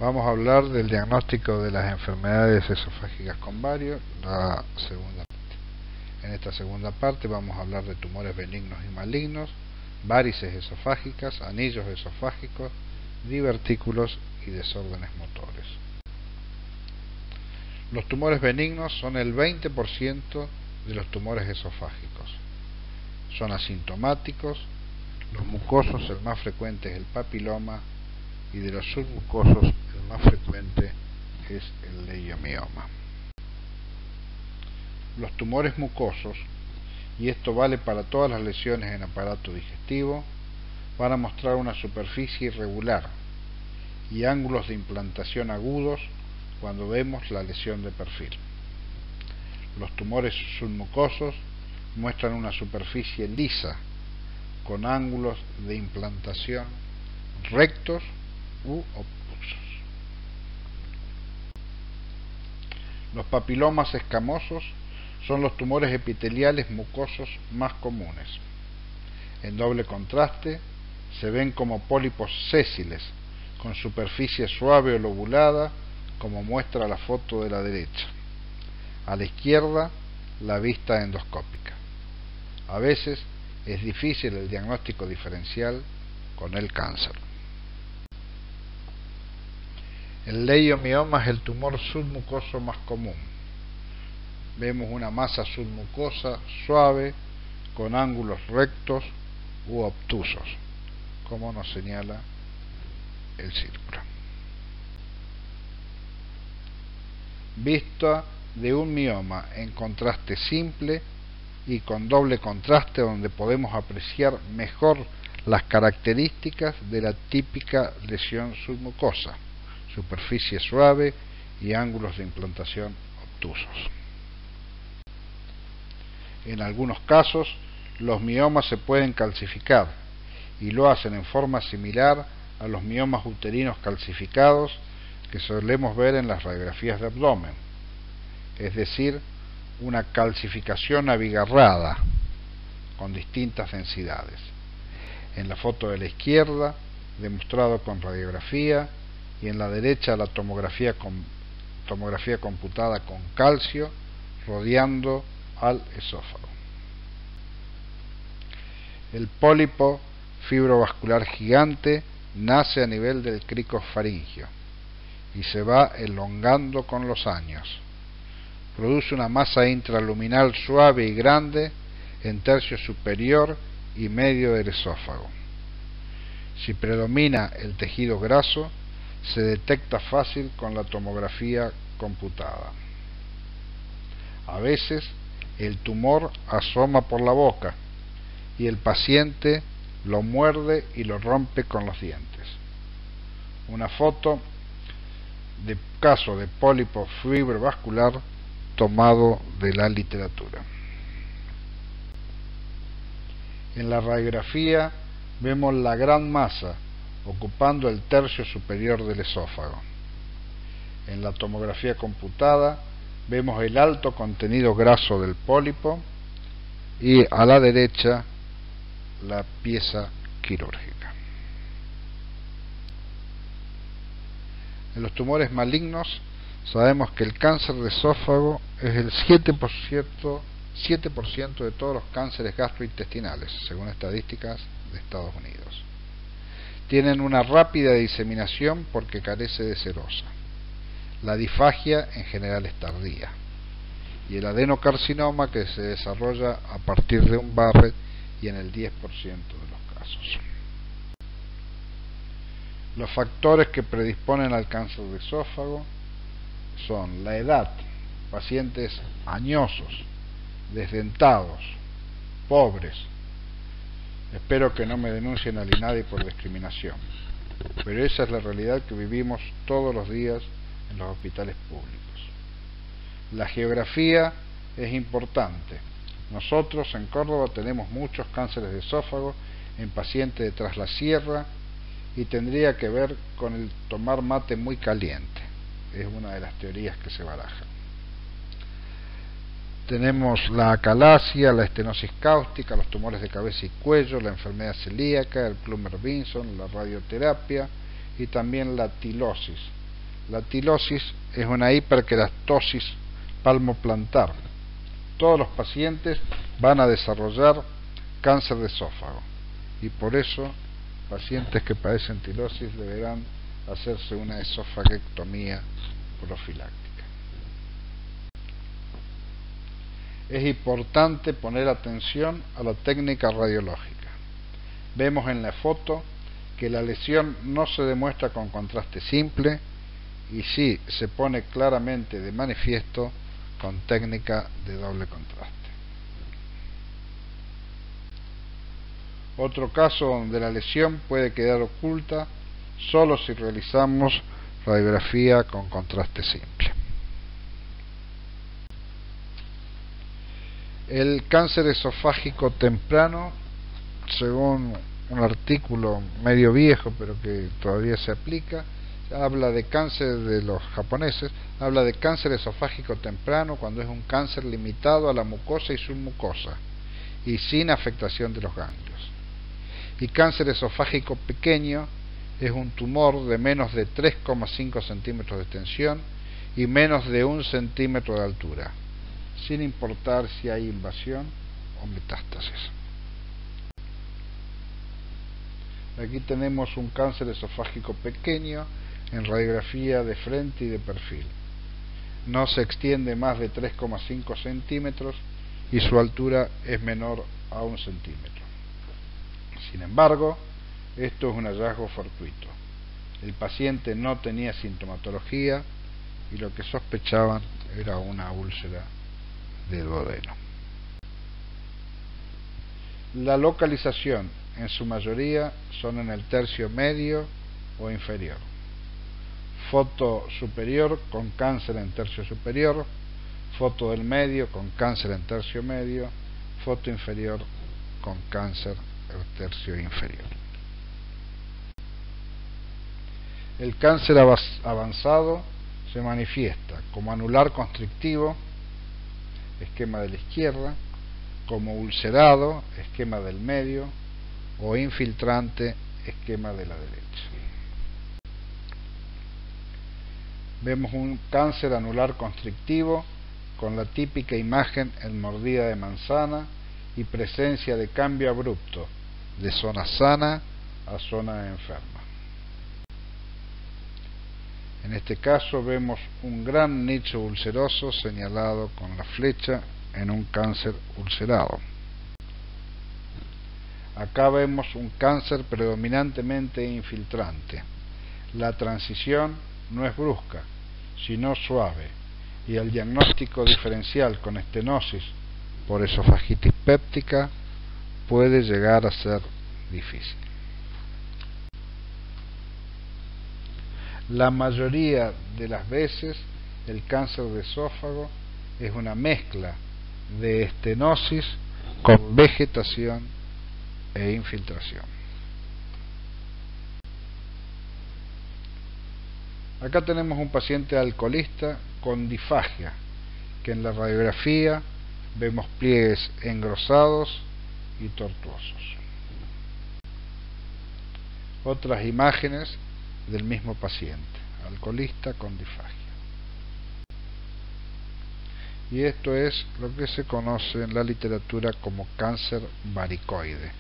Vamos a hablar del diagnóstico de las enfermedades esofágicas con bario, la segunda parte. En esta segunda parte vamos a hablar de tumores benignos y malignos, varices esofágicas, anillos esofágicos, divertículos y desórdenes motores. Los tumores benignos son el 20% de los tumores esofágicos. Son asintomáticos. Los mucosos, el más frecuente es el papiloma, y de los submucosos el más frecuente es el leiomioma. Los tumores mucosos, y esto vale para todas las lesiones en aparato digestivo, van a mostrar una superficie irregular y ángulos de implantación agudos cuando vemos la lesión de perfil. Los tumores submucosos muestran una superficie lisa con ángulos de implantación rectos u obtusos. Los papilomas escamosos son los tumores epiteliales mucosos más comunes. En doble contraste se ven como pólipos sésiles con superficie suave o lobulada, como muestra la foto de la derecha. A la izquierda, la vista endoscópica. A veces es difícil el diagnóstico diferencial con el cáncer. El leiomioma es el tumor submucoso más común. Vemos una masa submucosa suave con ángulos rectos u obtusos, como nos señala el círculo. Vista de un mioma en contraste simple y con doble contraste, donde podemos apreciar mejor las características de la típica lesión submucosa: superficie suave y ángulos de implantación obtusos. En algunos casos, los miomas se pueden calcificar, y lo hacen en forma similar a los miomas uterinos calcificados que solemos ver en las radiografías de abdomen, es decir, una calcificación abigarrada con distintas densidades. En la foto de la izquierda, demostrado con radiografía, y en la derecha la tomografía computada con calcio rodeando al esófago. El pólipo fibrovascular gigante nace a nivel del crico faríngeo y se va elongando con los años. Produce una masa intraluminal suave y grande en tercio superior y medio del esófago. Si predomina el tejido graso, se detecta fácil con la tomografía computada. A veces el tumor asoma por la boca y el paciente lo muerde y lo rompe con los dientes. Una foto de caso de pólipo fibrovascular tomado de la literatura. En la radiografía vemos la gran masa ocupando el tercio superior del esófago. En la tomografía computada vemos el alto contenido graso del pólipo y a la derecha la pieza quirúrgica. En los tumores malignos sabemos que el cáncer de esófago es el 7% de todos los cánceres gastrointestinales, según estadísticas de Estados Unidos. Tienen una rápida diseminación porque carece de serosa. La disfagia en general es tardía, y el adenocarcinoma que se desarrolla a partir de un Barrett y en el 10% de los casos. Los factores que predisponen al cáncer de esófago son la edad, pacientes añosos, desdentados, pobres. Espero que no me denuncien al INADI por discriminación, pero esa es la realidad que vivimos todos los días en los hospitales públicos. La geografía es importante. Nosotros en Córdoba tenemos muchos cánceres de esófago en pacientes de Traslasierra, y tendría que ver con el tomar mate muy caliente. Es una de las teorías que se barajan. Tenemos la acalasia, la estenosis cáustica, los tumores de cabeza y cuello, la enfermedad celíaca, el Plummer-Vinson, la radioterapia y también la tilosis, La tilosis es una hiperkeratosis palmoplantar. Todos los pacientes van a desarrollar cáncer de esófago y por eso pacientes que padecen tilosis deberán hacerse una esofaguectomía profiláctica. Es importante poner atención a la técnica radiológica. Vemos en la foto que la lesión no se demuestra con contraste simple y sí se pone claramente de manifiesto con técnica de doble contraste. Otro caso donde la lesión puede quedar oculta solo si realizamos radiografía con contraste simple. El cáncer esofágico temprano, según un artículo medio viejo pero que todavía se aplica, habla de cáncer de los japoneses, habla de cáncer esofágico temprano cuando es un cáncer limitado a la mucosa y submucosa y sin afectación de los ganglios. Y cáncer esofágico pequeño es un tumor de menos de 3,5 centímetros de extensión y menos de 1 centímetro de altura, sin importar si hay invasión o metástasis. Aquí tenemos un cáncer esofágico pequeño en radiografía de frente y de perfil. No se extiende más de 3,5 centímetros y su altura es menor a 1 centímetro. Sin embargo, esto es un hallazgo fortuito. El paciente no tenía sintomatología y lo que sospechaban era una úlcera del duodeno. La localización en su mayoría son en el tercio medio o inferior. Foto superior con cáncer en tercio superior, foto del medio con cáncer en tercio medio, foto inferior con cáncer en tercio inferior. El cáncer avanzado se manifiesta como anular constrictivo, esquema de la izquierda, como ulcerado, esquema del medio, o infiltrante, esquema de la derecha. Vemos un cáncer anular constrictivo con la típica imagen en mordida de manzana y presencia de cambio abrupto de zona sana a zona enferma. En este caso vemos un gran nicho ulceroso señalado con la flecha en un cáncer ulcerado. Acá vemos un cáncer predominantemente infiltrante. La transición no es brusca, sino suave, y el diagnóstico diferencial con estenosis por esofagitis péptica puede llegar a ser difícil. La mayoría de las veces el cáncer de esófago es una mezcla de estenosis con vegetación e infiltración. Acá tenemos un paciente alcoholista con disfagia, que en la radiografía vemos pliegues engrosados y tortuosos. Otras imágenes del mismo paciente, alcoholista con disfagia. Y esto es lo que se conoce en la literatura como cáncer varicoide,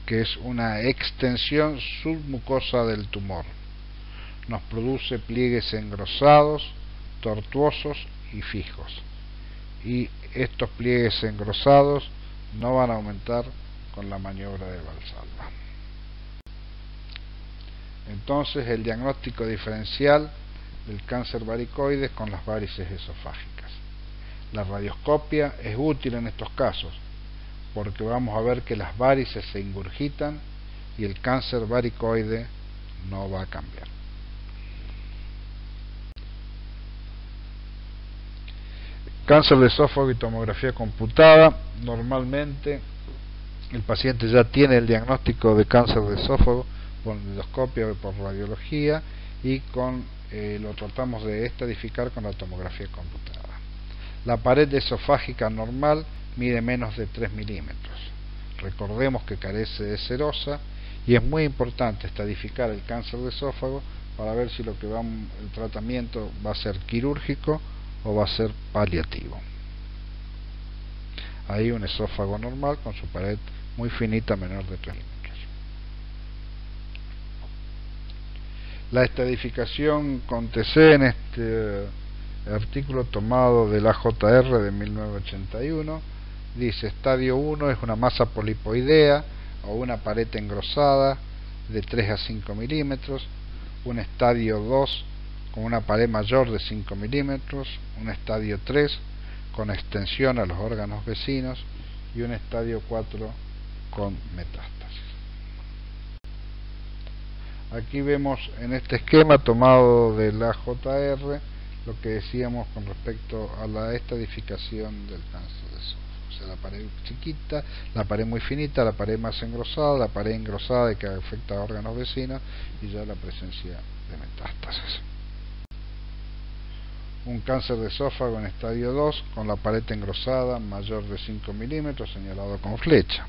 que es una extensión submucosa del tumor. Nos produce pliegues engrosados, tortuosos y fijos. Y estos pliegues engrosados no van a aumentar con la maniobra de Valsalva. Entonces el diagnóstico diferencial del cáncer varicoide es con las varices esofágicas. La radioscopia es útil en estos casos porque vamos a ver que las varices se ingurgitan y el cáncer varicoide no va a cambiar. Cáncer de esófago y tomografía computada. Normalmente el paciente ya tiene el diagnóstico de cáncer de esófago por endoscopia o por radiología y lo tratamos de estadificar con la tomografía computada. La pared esofágica normal mide menos de 3 milímetros. Recordemos que carece de serosa y es muy importante estadificar el cáncer de esófago para ver si el tratamiento va a ser quirúrgico o va a ser paliativo. Ahí un esófago normal con su pared muy finita, menor de 3 milímetros. La estadificación con TC en este artículo tomado de la AJR de 1981 dice: estadio 1 es una masa polipoidea o una pared engrosada de 3 a 5 milímetros, un estadio 2 con una pared mayor de 5 milímetros, un estadio 3 con extensión a los órganos vecinos y un estadio 4 con metástasis. Aquí vemos en este esquema tomado de la JR lo que decíamos con respecto a la estadificación del cáncer de esófago. O sea, la pared chiquita, la pared muy finita, la pared más engrosada, la pared engrosada que afecta a órganos vecinos y ya la presencia de metástasis. Un cáncer de esófago en estadio 2 con la pared engrosada mayor de 5 milímetros señalado con flecha.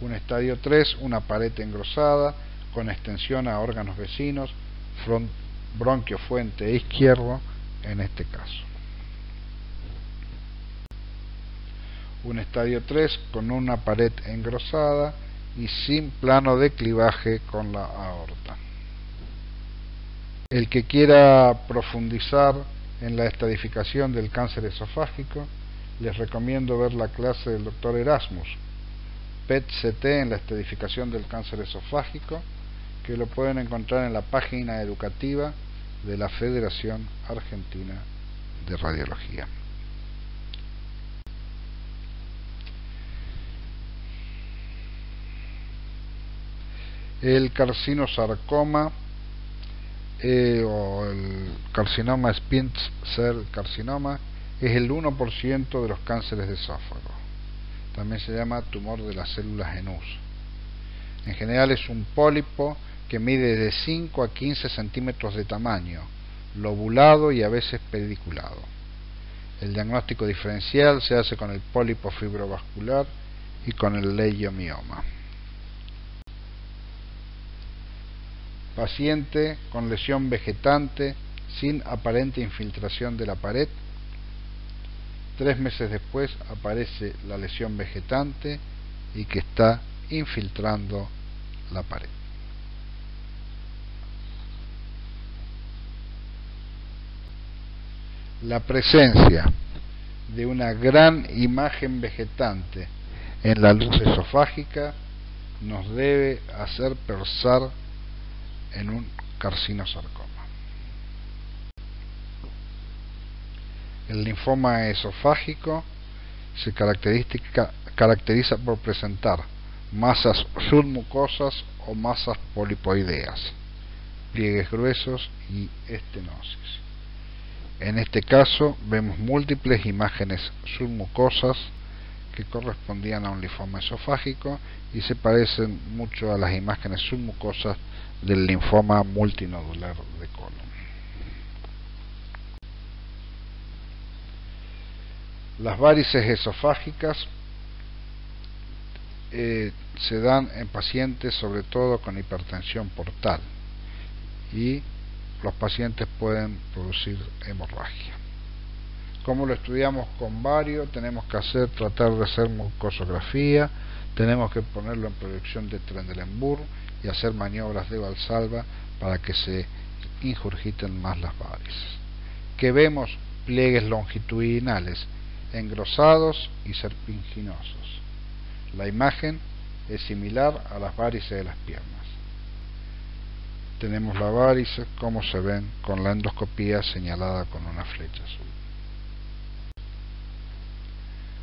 Un estadio 3, una pared engrosada con extensión a órganos vecinos, bronquio fuente izquierdo en este caso. Un estadio 3 con una pared engrosada y sin plano de clivaje con la aorta. El que quiera profundizar en la estadificación del cáncer esofágico, les recomiendo ver la clase del Dr. Erasmus, PET-CT en la estadificación del cáncer esofágico, que lo pueden encontrar en la página educativa de la Federación Argentina de Radiología. El carcinosarcoma o el carcinoma Spitz cell carcinoma es el 1% de los cánceres de esófago. También se llama tumor de las células en uso. En general es un pólipo que mide de 5 a 15 centímetros de tamaño, lobulado y a veces pediculado. El diagnóstico diferencial se hace con el pólipo fibrovascular y con el leiomioma. Paciente con lesión vegetante sin aparente infiltración de la pared. 3 meses después aparece la lesión vegetante y que está infiltrando la pared. La presencia de una gran imagen vegetante en la luz esofágica nos debe hacer pensar en un carcinosarcoma. El linfoma esofágico se caracteriza por presentar masas submucosas o masas polipoideas, pliegues gruesos y estenosis. En este caso vemos múltiples imágenes submucosas que correspondían a un linfoma esofágico y se parecen mucho a las imágenes submucosas del linfoma multinodular de colon. Las varices esofágicas se dan en pacientes sobre todo con hipertensión portal y los pacientes pueden producir hemorragia. Como lo estudiamos con bario, tenemos que tratar de hacer mucosografía, tenemos que ponerlo en proyección de Trendelenburg y hacer maniobras de Valsalva para que se ingurgiten más las varices. Que vemos pliegues longitudinales engrosados y serpinginosos. La imagen es similar a las varices de las piernas. Tenemos la varice como se ven con la endoscopía señalada con una flecha azul.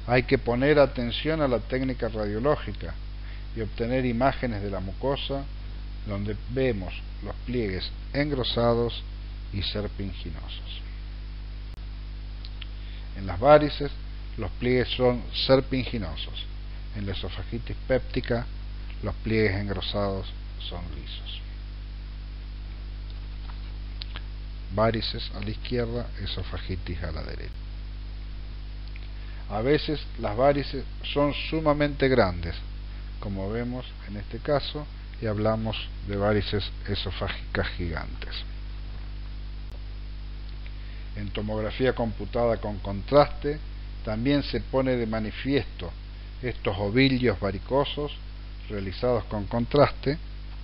Hay que poner atención a la técnica radiológica y obtener imágenes de la mucosa donde vemos los pliegues engrosados y serpinginosos. En las varices los pliegues son serpinginosos. En la esofagitis péptica los pliegues engrosados son lisos. Varices a la izquierda, esofagitis a la derecha. A veces las varices son sumamente grandes, como vemos en este caso, y hablamos de varices esofágicas gigantes. En tomografía computada con contraste también se pone de manifiesto estos ovillos varicosos realizados con contraste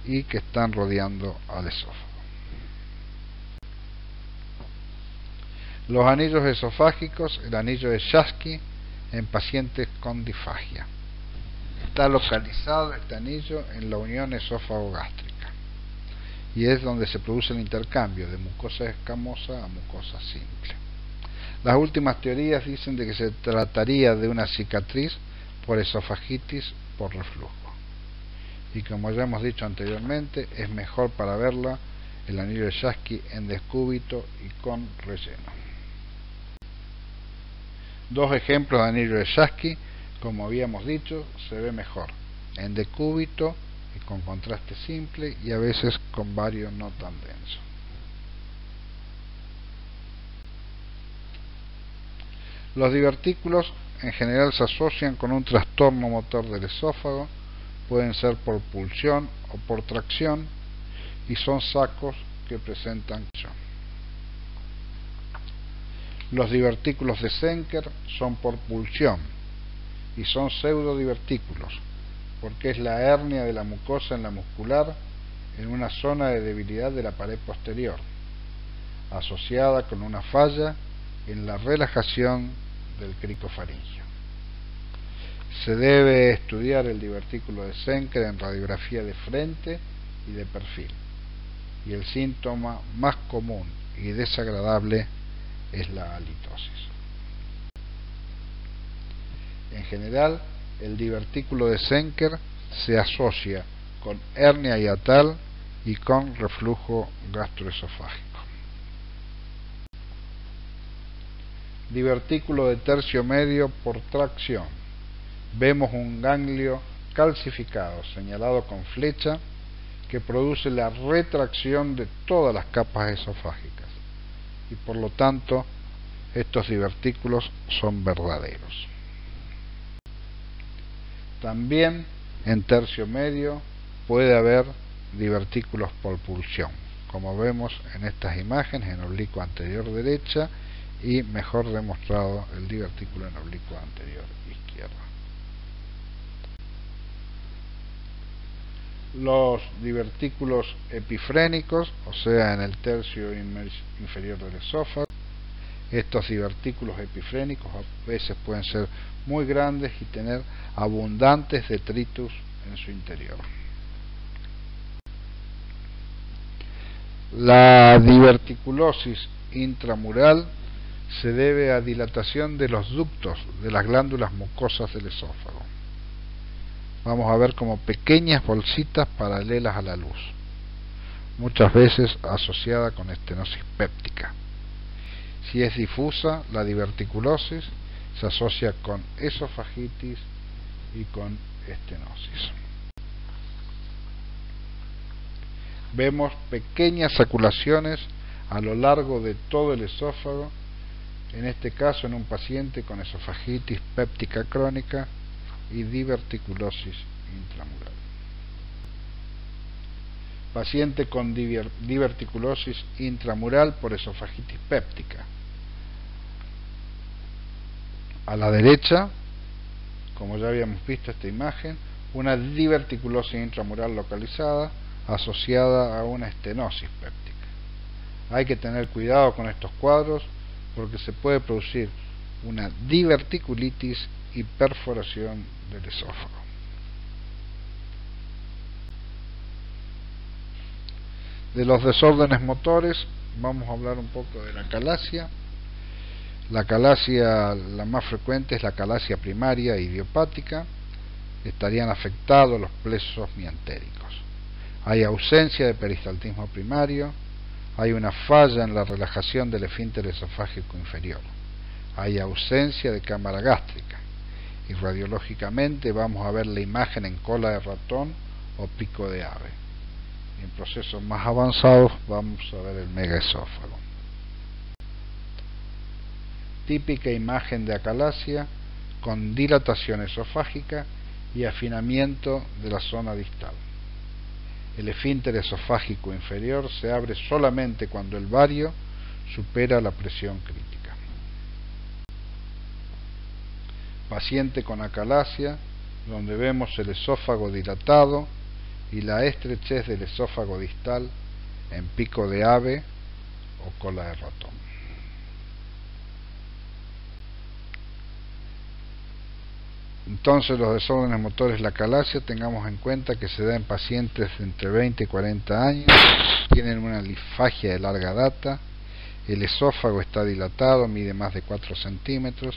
y que están rodeando al esófago. Los anillos esofágicos, el anillo de Chasky en pacientes con disfagia. Está localizado este anillo en la unión esófago-gástrica y es donde se produce el intercambio de mucosa escamosa a mucosa simple. Las últimas teorías dicen de que se trataría de una cicatriz por esofagitis por reflujo. Y como ya hemos dicho anteriormente, es mejor para verla el anillo de Chasky en decúbito y con relleno. Dos ejemplos de anillo de Chasky, como habíamos dicho, se ve mejor en decúbito y con contraste simple y a veces con bario no tan denso. Los divertículos en general se asocian con un trastorno motor del esófago, pueden ser por pulsión o por tracción y son sacos que presentan tracción. Los divertículos de Zenker son por pulsión y son pseudodivertículos porque es la hernia de la mucosa en la muscular en una zona de debilidad de la pared posterior asociada con una falla en la relajación del cricofaringio. Se debe estudiar el divertículo de Zenker en radiografía de frente y de perfil, y el síntoma más común y desagradable es la halitosis. En general, el divertículo de Zenker se asocia con hernia hiatal y con reflujo gastroesofágico. Divertículo de tercio medio por tracción. Vemos un ganglio calcificado señalado con flecha que produce la retracción de todas las capas esofágicas y por lo tanto estos divertículos son verdaderos. También en tercio medio puede haber divertículos por pulsión, como vemos en estas imágenes en oblicuo anterior derecha y mejor demostrado el divertículo en oblicuo anterior izquierda. Los divertículos epifrénicos, o sea en el tercio inferior del esófago, estos divertículos epifrénicos a veces pueden ser muy grandes y tener abundantes detritus en su interior. La diverticulosis intramural se debe a dilatación de los ductos de las glándulas mucosas del esófago. Vamos a ver como pequeñas bolsitas paralelas a la luz, muchas veces asociada con estenosis péptica. Si es difusa, la diverticulosis se asocia con esofagitis y con estenosis. Vemos pequeñas saculaciones a lo largo de todo el esófago, en este caso en un paciente con esofagitis péptica crónica y diverticulosis intramural. Paciente con diverticulosis intramural por esofagitis péptica. A la derecha, como ya habíamos visto esta imagen, una diverticulosis intramural localizada asociada a una estenosis péptica. Hay que tener cuidado con estos cuadros porque se puede producir una diverticulitis y perforación del esófago. De los desórdenes motores vamos a hablar un poco de la calasia. La calasia, la más frecuente es la calasia primaria idiopática. Estarían afectados los plexos miantéricos. Hay ausencia de peristaltismo primario. Hay una falla en la relajación del esfínter esofágico inferior. Hay ausencia de cámara gástrica. Y radiológicamente vamos a ver la imagen en cola de ratón o pico de ave. En procesos más avanzados vamos a ver el megaesófago. Típica imagen de acalasia con dilatación esofágica y afinamiento de la zona distal. El esfínter esofágico inferior se abre solamente cuando el bario supera la presión crítica. Paciente con acalasia, donde vemos el esófago dilatado y la estrechez del esófago distal en pico de ave o cola de ratón. Entonces, los desórdenes motores, la acalasia, tengamos en cuenta que se da en pacientes de entre 20 y 40 años, tienen una linfagia de larga data, el esófago está dilatado, mide más de 4 centímetros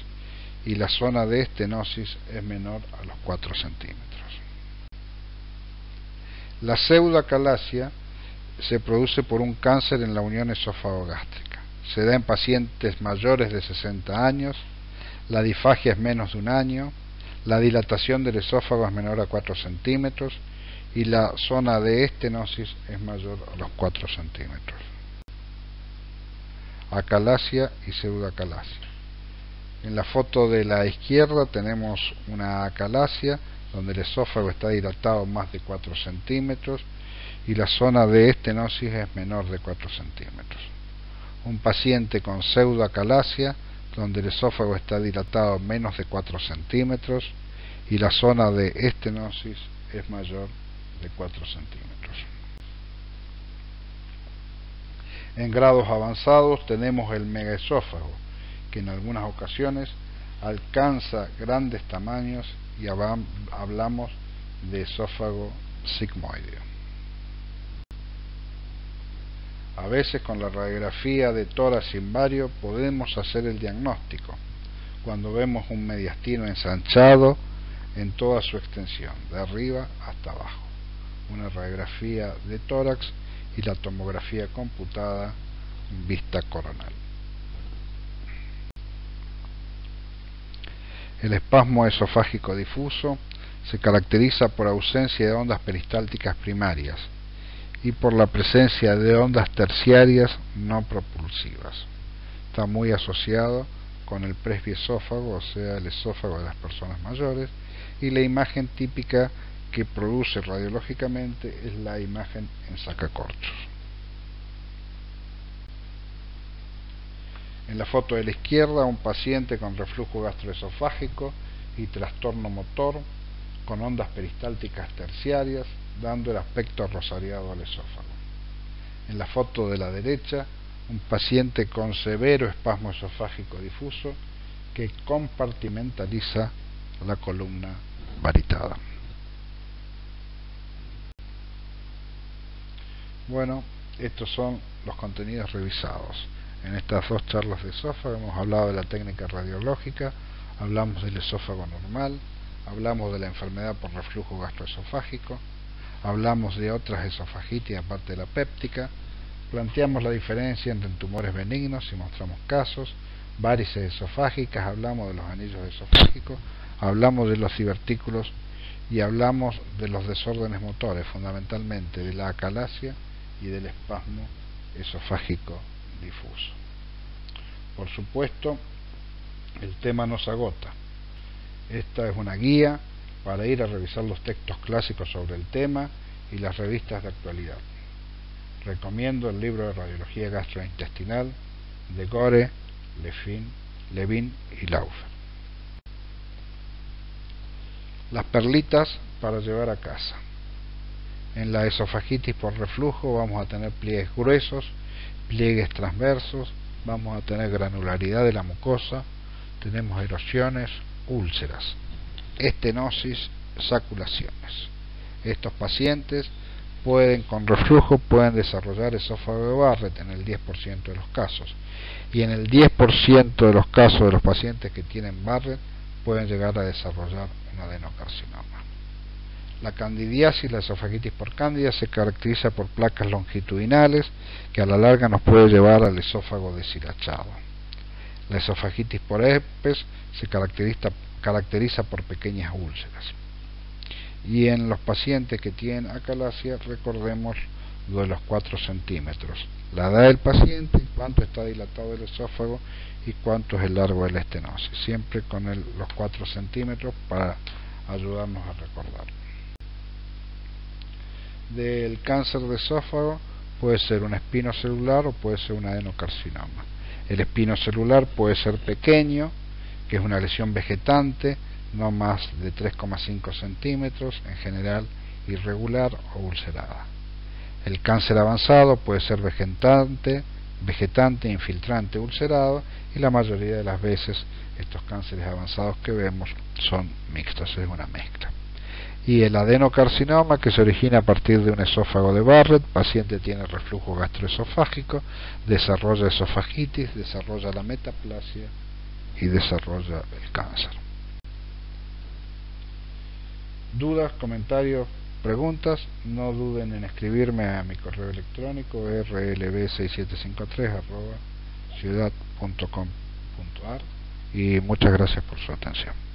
y la zona de estenosis es menor a los 4 centímetros. La pseudoacalasia se produce por un cáncer en la unión esófago-gástrica. Se da en pacientes mayores de 60 años, la disfagia es menos de un año, la dilatación del esófago es menor a 4 centímetros y la zona de estenosis es mayor a los 4 centímetros. Acalasia y pseudoacalasia. En la foto de la izquierda tenemos una acalasia donde el esófago está dilatado más de 4 centímetros y la zona de estenosis es menor de 4 centímetros. Un paciente con pseudoacalasia donde el esófago está dilatado menos de 4 centímetros y la zona de estenosis es mayor de 4 centímetros. En grados avanzados tenemos el megaesófago, que en algunas ocasiones alcanza grandes tamaños y hablamos de esófago sigmoideo. A veces con la radiografía de tórax sin bario podemos hacer el diagnóstico cuando vemos un mediastino ensanchado en toda su extensión, de arriba hasta abajo. Una radiografía de tórax y la tomografía computada en vista coronal. El espasmo esofágico difuso se caracteriza por ausencia de ondas peristálticas primarias y por la presencia de ondas terciarias no propulsivas. Está muy asociado con el presbiesófago, o sea, el esófago de las personas mayores, y la imagen típica que produce radiológicamente es la imagen en sacacorchos. En la foto de la izquierda, un paciente con reflujo gastroesofágico y trastorno motor con ondas peristálticas terciarias, dando el aspecto rosariado al esófago. En la foto de la derecha, un paciente con severo espasmo esofágico difuso que compartimentaliza la columna varitada. Bueno, estos son los contenidos revisados. En estas dos charlas de esófago hemos hablado de la técnica radiológica, hablamos del esófago normal, hablamos de la enfermedad por reflujo gastroesofágico, hablamos de otras esofagitis aparte de la péptica, planteamos la diferencia entre tumores benignos y mostramos casos, varices esofágicas, hablamos de los anillos esofágicos, hablamos de los divertículos y hablamos de los desórdenes motores, fundamentalmente de la acalasia y del espasmo esofágico difuso. Por supuesto, el tema no se agota. Esta es una guía para ir a revisar los textos clásicos sobre el tema y las revistas de actualidad. Recomiendo el libro de radiología gastrointestinal de Gore, Levin y Laufer. Las perlitas para llevar a casa. En la esofagitis por reflujo vamos a tener pliegues gruesos, pliegues transversos, vamos a tener granularidad de la mucosa, tenemos erosiones, úlceras, estenosis, saculaciones. Estos pacientes con reflujo pueden desarrollar esófago de Barrett en el 10% de los casos, y en el 10% de los casos de los pacientes que tienen Barrett pueden llegar a desarrollar un adenocarcinoma. La candidiasis, la esofagitis por cándida, se caracteriza por placas longitudinales que a la larga nos puede llevar al esófago deshilachado. La esofagitis por herpes se caracteriza por pequeñas úlceras. Y en los pacientes que tienen acalasia, recordemos lo de los 4 centímetros. La edad del paciente, cuánto está dilatado el esófago y cuánto es el largo de la estenosis. Siempre con los 4 centímetros para ayudarnos a recordar. del cáncer de esófago puede ser un espinocelular o puede ser un adenocarcinoma. El espinocelular puede ser pequeño, que es una lesión vegetante, no más de 3,5 centímetros, en general irregular o ulcerada. El cáncer avanzado puede ser vegetante, infiltrante, ulcerado, y la mayoría de las veces estos cánceres avanzados que vemos son mixtos, es una mezcla. Y el adenocarcinoma, que se origina a partir de un esófago de Barrett, el paciente tiene reflujo gastroesofágico, desarrolla esofagitis, desarrolla la metaplasia y desarrolla el cáncer. ¿Dudas, comentarios, preguntas? No duden en escribirme a mi correo electrónico rlb6753@ciudad.com.ar, y muchas gracias por su atención.